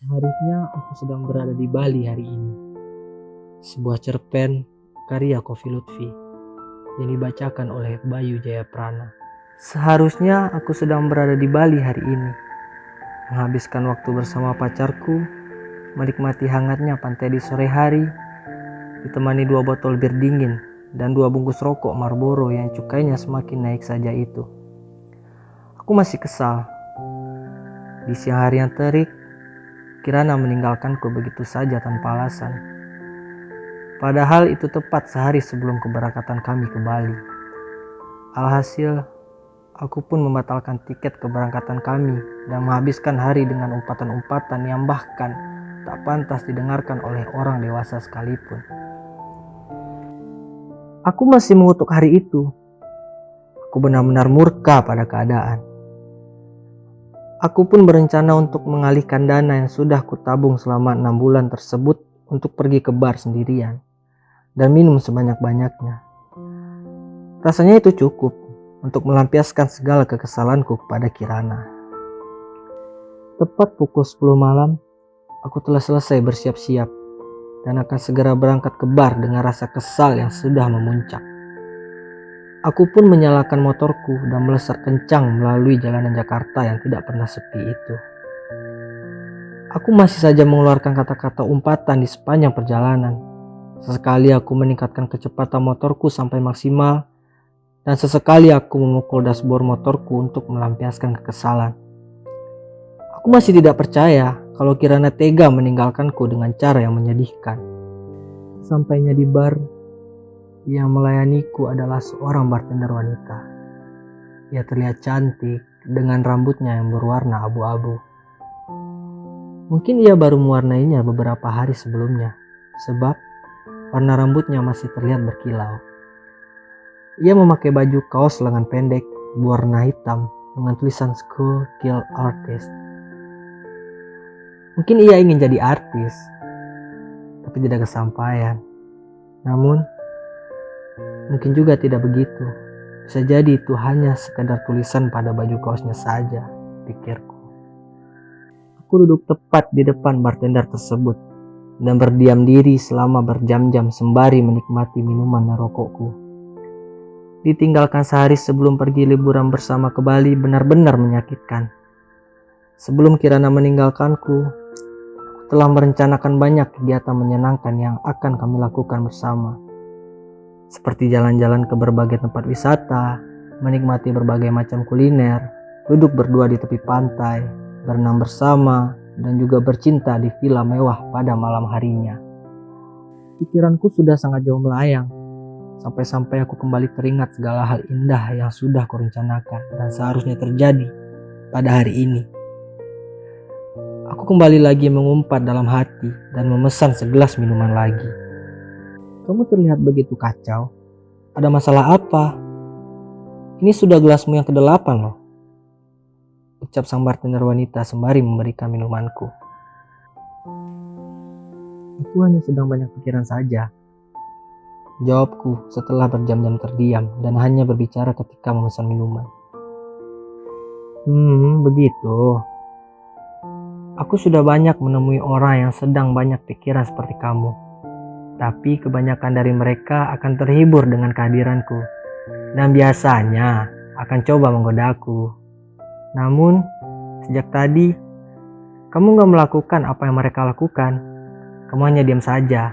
Seharusnya aku sedang berada di Bali hari ini. Sebuah cerpen karya Kofi Lutfi yang dibacakan oleh Bayu Jayaprana. Seharusnya aku sedang berada di Bali hari ini, menghabiskan waktu bersama pacarku, menikmati hangatnya pantai di sore hari, ditemani 2 botol bir dingin dan 2 bungkus rokok Marlboro yang cukainya semakin naik saja itu. Aku masih kesal. Di siang hari yang terik, Kirana meninggalkanku begitu saja tanpa alasan. Padahal itu tepat sehari sebelum keberangkatan kami ke Bali. Alhasil, aku pun membatalkan tiket keberangkatan kami dan menghabiskan hari dengan umpatan-umpatan yang bahkan tak pantas didengarkan oleh orang dewasa sekalipun. Aku masih mengutuk hari itu. Aku benar-benar murka pada keadaan. Aku pun berencana untuk mengalihkan dana yang sudah kutabung selama 6 bulan tersebut untuk pergi ke bar sendirian dan minum sebanyak-banyaknya. Rasanya itu cukup untuk melampiaskan segala kekesalanku kepada Kirana. Tepat pukul 10 malam, aku telah selesai bersiap-siap dan akan segera berangkat ke bar dengan rasa kesal yang sudah memuncak. Aku pun menyalakan motorku dan melesat kencang melalui jalanan Jakarta yang tidak pernah sepi itu. Aku masih saja mengeluarkan kata-kata umpatan di sepanjang perjalanan. Sesekali aku meningkatkan kecepatan motorku sampai maksimal, dan sesekali aku memukul dashboard motorku untuk melampiaskan kekesalan. Aku masih tidak percaya kalau Kirana tega meninggalkanku dengan cara yang menyedihkan. Sampainya di bar, yang melayaniku adalah seorang bartender wanita. Ia terlihat cantik dengan rambutnya yang berwarna abu-abu. Mungkin ia baru mewarnainya beberapa hari sebelumnya, sebab warna rambutnya masih terlihat berkilau. Ia memakai baju kaos lengan pendek berwarna hitam dengan tulisan School Kill Artist. Mungkin ia ingin jadi artis, tapi tidak kesampaian. Namun, mungkin juga tidak begitu. Bisa jadi itu hanya sekadar tulisan pada baju kaosnya saja, pikirku. Aku duduk tepat di depan bartender tersebut dan berdiam diri selama berjam-jam sembari menikmati minuman dan rokokku. Ditinggalkan sehari sebelum pergi liburan bersama ke Bali benar-benar menyakitkan. Sebelum Kirana meninggalkanku, aku telah merencanakan banyak kegiatan menyenangkan yang akan kami lakukan bersama. Seperti jalan-jalan ke berbagai tempat wisata, menikmati berbagai macam kuliner, duduk berdua di tepi pantai, berenang bersama, dan juga bercinta di villa mewah pada malam harinya. Pikiranku sudah sangat jauh melayang, sampai-sampai aku kembali teringat segala hal indah yang sudah kurencanakan dan seharusnya terjadi pada hari ini. Aku kembali lagi mengumpat dalam hati dan memesan segelas minuman lagi. Kamu terlihat begitu kacau. Ada masalah apa? Ini sudah gelasmu yang ke-8 loh, ucap sang bartender wanita sembari memberikan minumanku. Aku hanya sedang banyak pikiran saja, jawabku setelah berjam-jam terdiam dan hanya berbicara ketika memesan minuman. Begitu. Aku sudah banyak menemui orang yang sedang banyak pikiran seperti kamu. Tapi kebanyakan dari mereka akan terhibur dengan kehadiranku. Dan biasanya akan coba menggodaku. Namun, sejak tadi, kamu gak melakukan apa yang mereka lakukan. Kamu hanya diam saja.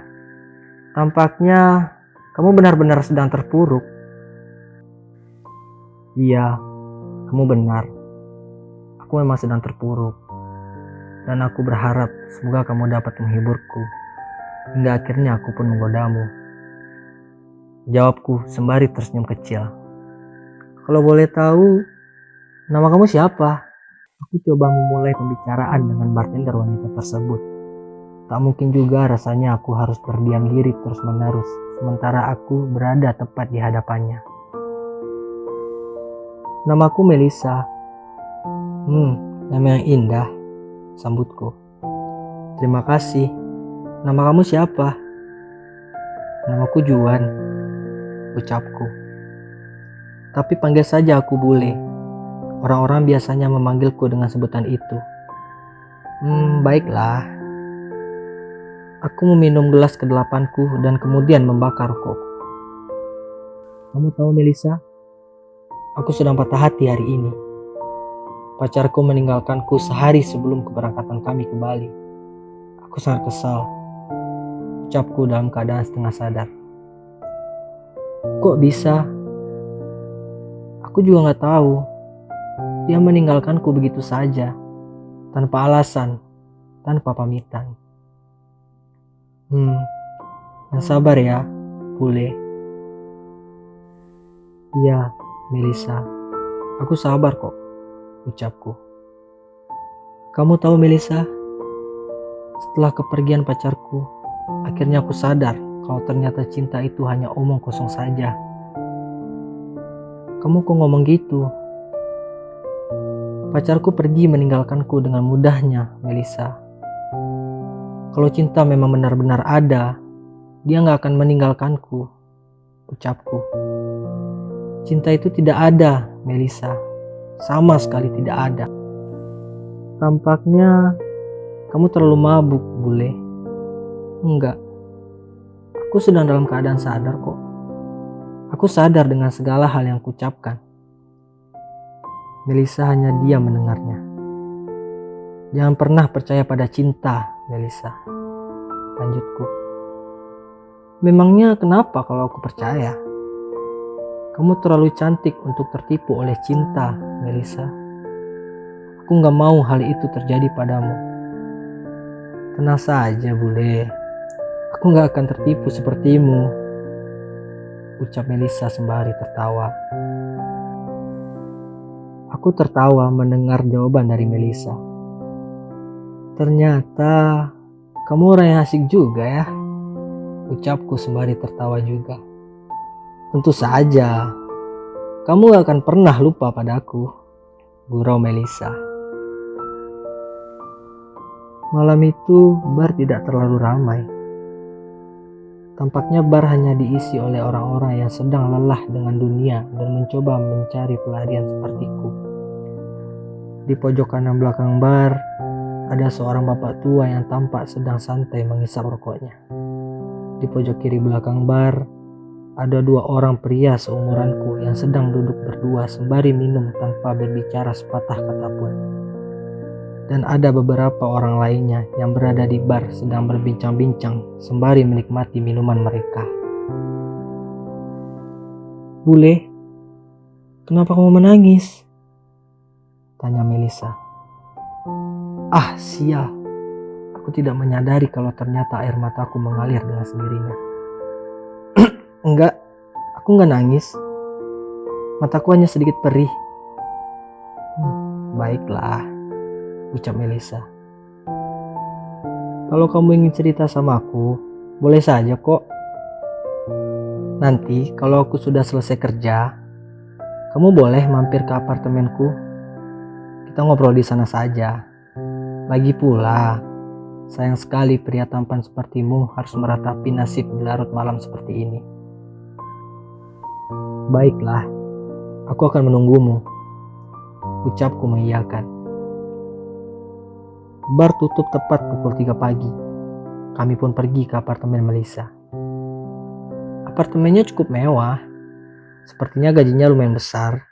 Tampaknya kamu benar-benar sedang terpuruk. Iya, kamu benar. Aku memang sedang terpuruk. Dan aku berharap semoga kamu dapat menghiburku. Hingga akhirnya aku pun menggodamu. Jawabku sembari tersenyum kecil. Kalau boleh tahu, nama kamu siapa? Aku coba memulai pembicaraan dengan bartender wanita tersebut. Tak mungkin juga rasanya aku harus berdiam diri terus-menerus, sementara aku berada tepat di hadapannya. Namaku Melissa. Nama yang indah, sambutku. Terima kasih. Nama kamu siapa? Namaku Juan, ucapku. Tapi panggil saja aku Bule. Orang-orang biasanya memanggilku dengan sebutan itu. Baiklah. Aku meminum gelas ke-8ku dan kemudian membakar rokok. Kamu tahu Melissa, aku sedang patah hati hari ini. Pacarku meninggalkanku sehari sebelum keberangkatan kami ke Bali. Aku sangat kesal. Ucapku dalam keadaan setengah sadar. Kok bisa? Aku juga gak tahu. Dia meninggalkanku begitu saja, tanpa alasan, tanpa pamitan. Yang sabar ya, Bule. Iya, Melissa. Aku sabar kok, ucapku. Kamu tahu Melissa, setelah kepergian pacarku, akhirnya aku sadar kalau ternyata cinta itu hanya omong kosong saja. Kamu kok ngomong gitu? Pacarku pergi meninggalkanku dengan mudahnya, Melissa. Kalau cinta memang benar-benar ada, dia gak akan meninggalkanku, ucapku. Cinta itu tidak ada, Melissa. Sama sekali tidak ada. Tampaknya kamu terlalu mabuk, Bule. Enggak. Aku sedang dalam keadaan sadar kok. Aku sadar dengan segala hal yang kucapkan. Melissa hanya diam mendengarnya. Jangan pernah percaya pada cinta, Melissa. Lanjutku. Memangnya kenapa kalau aku percaya? Kamu terlalu cantik untuk tertipu oleh cinta, Melissa. Aku gak mau hal itu terjadi padamu. Tenang saja, Bule. Aku gak akan tertipu sepertimu, ucap Melissa sembari tertawa. Aku tertawa mendengar jawaban dari Melissa. Ternyata kamu orang yang asik juga ya, ucapku sembari tertawa juga. Tentu saja, kamu gak akan pernah lupa padaku, gurau Melissa. Malam itu bar tidak terlalu ramai. Tampaknya bar hanya diisi oleh orang-orang yang sedang lelah dengan dunia dan mencoba mencari pelarian sepertiku. Di pojok kanan belakang bar, ada seorang bapak tua yang tampak sedang santai menghisap rokoknya. Di pojok kiri belakang bar, ada 2 orang pria seumuranku yang sedang duduk berdua sembari minum tanpa berbicara sepatah kata pun. Dan ada beberapa orang lainnya yang berada di bar sedang berbincang-bincang sembari menikmati minuman mereka. Bule, kenapa kamu menangis? Tanya Melissa. Ah, sial. Aku tidak menyadari kalau ternyata air mataku mengalir dengan sendirinya. Enggak, aku enggak nangis. Mataku hanya sedikit perih. Baiklah, ucap Melissa. Kalau kamu ingin cerita sama aku, boleh saja kok. Nanti kalau aku sudah selesai kerja, kamu boleh mampir ke apartemenku. Kita ngobrol di sana saja. Lagi pula, sayang sekali pria tampan sepertimu harus meratapi nasib di larut malam seperti ini. Baiklah, aku akan menunggumu, ucapku mengiyakan. Bar tutup tepat pukul 3 pagi. Kami pun pergi ke apartemen Melissa. Apartemennya cukup mewah. Sepertinya gajinya lumayan besar.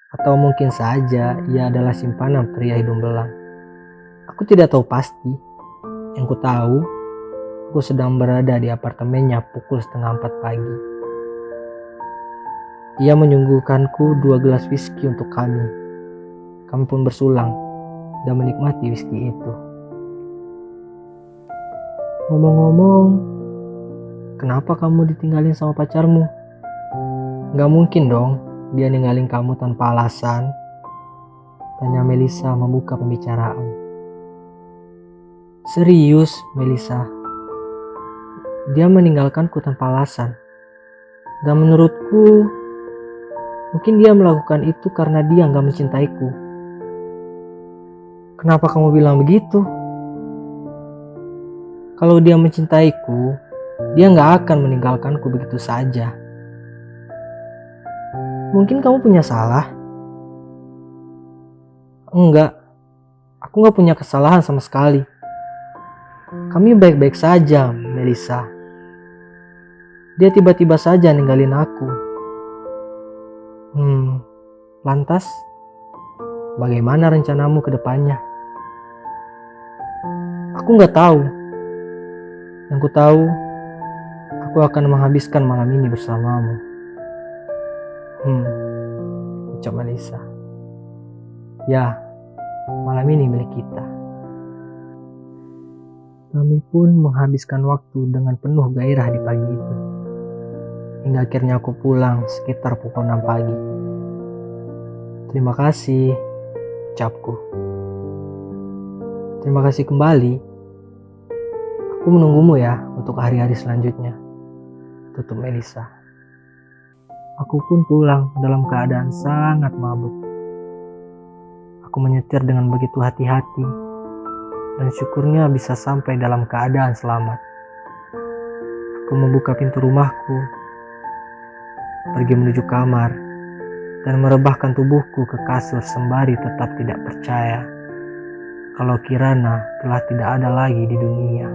Atau mungkin saja ia adalah simpanan pria hidung belang. Aku tidak tahu pasti. Yang ku tahu, aku sedang berada di apartemennya pukul 3:30 pagi. Ia menyuguhkanku 2 gelas whisky untuk kami. Kami pun bersulang dan menikmati whisky itu. Ngomong-ngomong, kenapa kamu ditinggalin sama pacarmu? Gak mungkin dong dia ninggalin kamu tanpa alasan, tanya Melissa membuka pembicaraan. Serius, Melissa. Dia meninggalkanku tanpa alasan. Dan menurutku, mungkin dia melakukan itu karena dia gak mencintaiku. Kenapa kamu bilang begitu? Kalau dia mencintaiku, dia gak akan meninggalkanku begitu saja. Mungkin kamu punya salah? Enggak. Aku gak punya kesalahan sama sekali. Kami baik-baik saja, Melissa. Dia tiba-tiba saja ninggalin aku. Lantas, bagaimana rencanamu ke depannya? Aku gak tahu. Yang ku tahu, aku akan menghabiskan malam ini bersamamu. Ucap Melissa. Ya, malam ini milik kita. Kami pun menghabiskan waktu dengan penuh gairah di pagi itu. Hingga akhirnya aku pulang sekitar pukul 6 pagi. Terima kasih, ucapku. Terima kasih kembali. Aku menunggumu ya untuk hari-hari selanjutnya, tutup Melissa. Aku pun pulang dalam keadaan sangat mabuk. Aku menyetir dengan begitu hati-hati, dan syukurnya bisa sampai dalam keadaan selamat. Aku membuka pintu rumahku, pergi menuju kamar, dan merebahkan tubuhku ke kasur sembari tetap tidak percaya kalau Kirana telah tidak ada lagi di dunia.